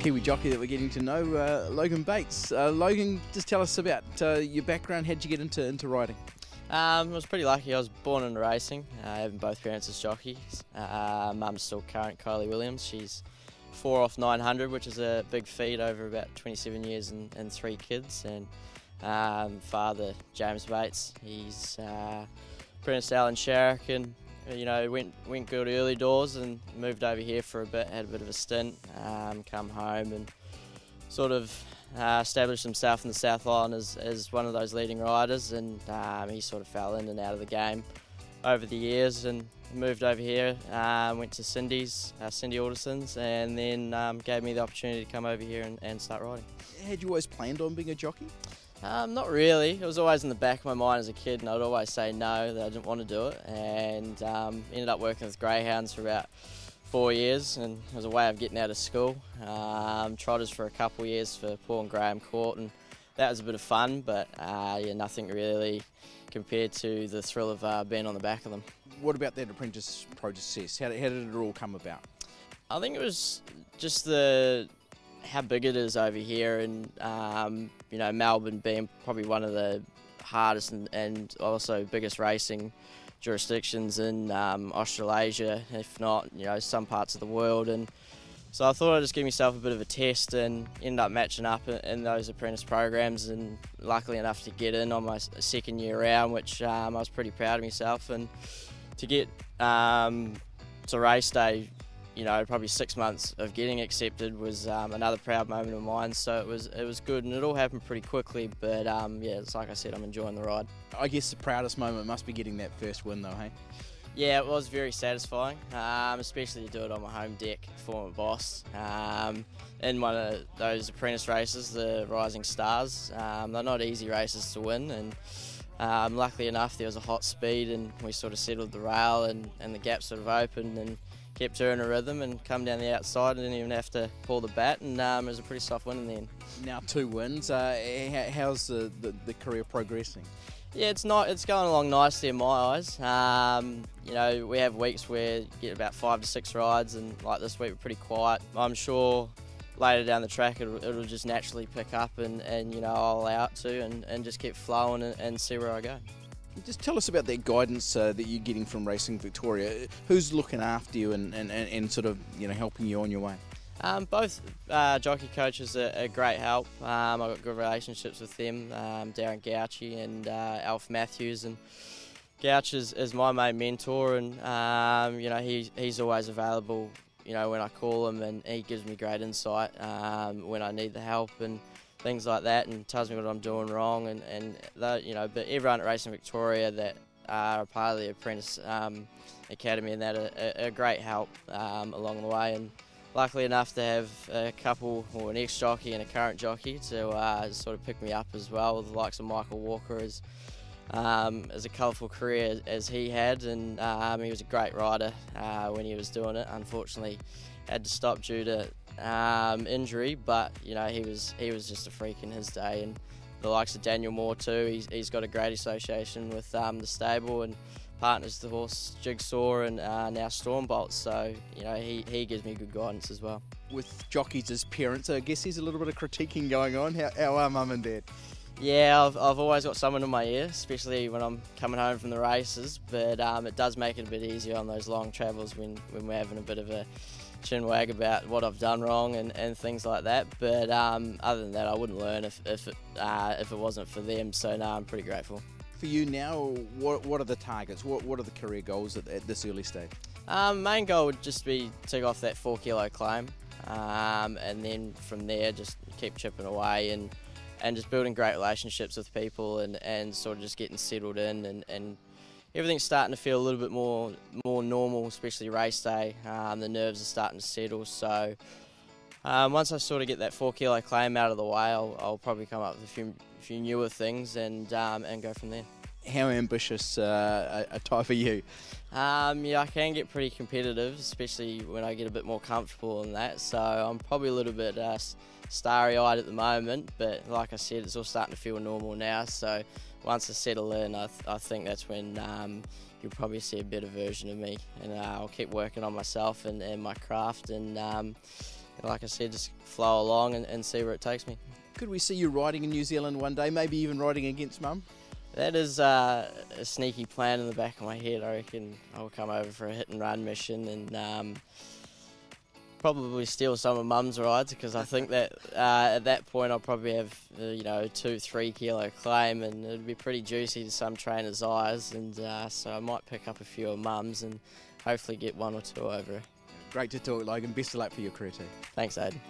Kiwi jockey that we're getting to know, Logan Bates. Logan, just tell us about your background. How'd you get into riding? I was pretty lucky. I was born into racing, having both parents as jockeys. Mum's still current, Kylie Williams. She's 4 off 900, which is a big feat over about 27 years and 3 kids. And father, James Bates, he's Apprentice Alan Sharrock, and went good early doors and moved over here for a bit, had a bit of a stint, come home and sort of established himself in the South Island as one of those leading riders, and he sort of fell in and out of the game over the years and moved over here, went to Cindy Alderson's, and then gave me the opportunity to come over here and start riding. Had you always planned on being a jockey? Not really. It was always in the back of my mind as a kid, and I'd always say no, that I didn't want to do it, and ended up working with greyhounds for about 4 years, and it was a way of getting out of school. Trotters for a couple of years for Paul and Graham Court, and that was a bit of fun, but yeah, nothing really compared to the thrill of being on the back of them. What about that apprentice process? How did it all come about? I think it was just how big it is over here, and Melbourne being probably one of the hardest and also biggest racing jurisdictions in Australasia, if not some parts of the world. And so I thought I'd just give myself a bit of a test and end up matching up in those apprentice programs, and luckily enough to get in on my second year round, which I was pretty proud of myself. And to get to race day, probably 6 months of getting accepted was another proud moment of mine. So it was good, and it all happened pretty quickly. But yeah, it's like I said, I'm enjoying the ride. I guess the proudest moment must be getting that first win, though, hey? Yeah, it was very satisfying, especially to do it on my home deck for my boss. In one of those apprentice races, the Rising Stars, they're not easy races to win, and luckily enough there was a hot speed, and we sort of settled the rail, and the gap sort of opened, and kept her in a rhythm and come down the outside and didn't even have to pull the bat, and it was a pretty soft win in the end. Now 2 wins. How's the career progressing? Yeah, it's going along nicely in my eyes. We have weeks where you get about 5 to 6 rides, and like this week we're pretty quiet. I'm sure later down the track it'll just naturally pick up, and I'll allow it to, and just keep flowing and see where I go. Just tell us about that guidance that you're getting from Racing Victoria. Who's looking after you and sort of helping you on your way? Both jockey coaches are great help. I've got good relationships with them, Darren Gouchy and Alf Matthews, and Gouch is my main mentor, and he's always available when I call him, and he gives me great insight when I need the help and things like that, and tells me what I'm doing wrong, but everyone at Racing Victoria that are a part of the Apprentice Academy and that are great help along the way, and luckily enough to have a couple, or an ex-jockey and a current jockey, to sort of pick me up as well, with the likes of Michael Walker as a colourful career as he had, and he was a great rider when he was doing it. Unfortunately had to stop due to injury, but he was just a freak in his day. And the likes of Daniel Moore too, he's got a great association with the stable, and partners the horse Jigsaw and now Stormbolt, so he gives me good guidance as well. With jockeys as parents, I guess there's a little bit of critiquing going on. How are mum and dad? Yeah, I've always got someone in my ear, especially when I'm coming home from the races, but it does make it a bit easier on those long travels when we're having a bit of a chin wag about what I've done wrong and things like that. But other than that, I wouldn't learn if it wasn't for them, so no, I'm pretty grateful. For you now, what are the targets? What are the career goals at this early stage? Main goal would just be to tick off that 4 kilo claim, and then from there just keep chipping away and just building great relationships with people, and sort of just getting settled in, and everything's starting to feel a little bit more normal, especially race day. The nerves are starting to settle, so once I sort of get that 4 kilo claim out of the way, I'll probably come up with a few newer things and go from there. How ambitious a type are you? Yeah, I can get pretty competitive, especially when I get a bit more comfortable in that. So I'm probably a little bit starry-eyed at the moment, but like I said, it's all starting to feel normal now. So once I settle in, I think that's when you'll probably see a better version of me, and I'll keep working on myself and my craft, and like I said, just flow along and see where it takes me. Could we see you riding in New Zealand one day, maybe even riding against Mum? That is a sneaky plan in the back of my head. I reckon I'll come over for a hit and run mission and probably steal some of Mum's rides, because I think that at that point I'll probably have 2-3 kilo claim, and it'd be pretty juicy to some trainers' eyes, and so I might pick up a few of Mum's and hopefully get 1 or 2 over. Great to talk, Logan. Best of luck for your career too. Thanks, Aidan.